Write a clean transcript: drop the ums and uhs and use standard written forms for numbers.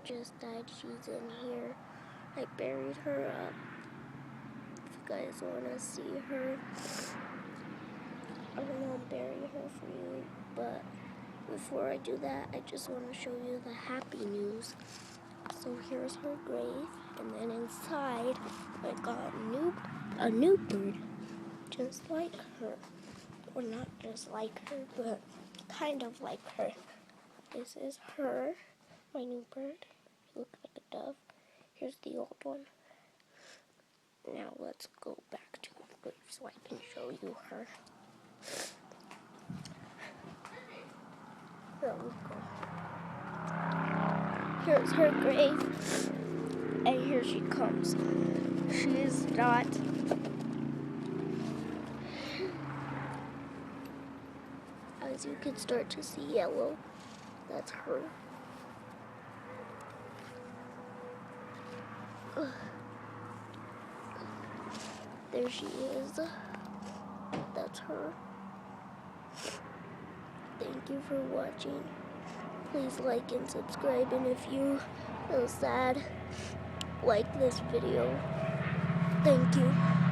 just died. She's in here. I buried her up. If you guys want to see her, I will bury her for you. But before I do that, I just want to show you the happy news. So here's her grave, and then inside I got a new bird, just like her. Well, not just like her, but kind of like her. This is her, my new bird. She looks like a dove. Here's the old one. Now let's go back to the grave so I can show you her. There we go. Here's her grave, and here she comes. She is not. As you can start to see yellow, that's her. There she is. That's her. Thank you for watching. Please like and subscribe, and if you feel sad, like this video. Thank you.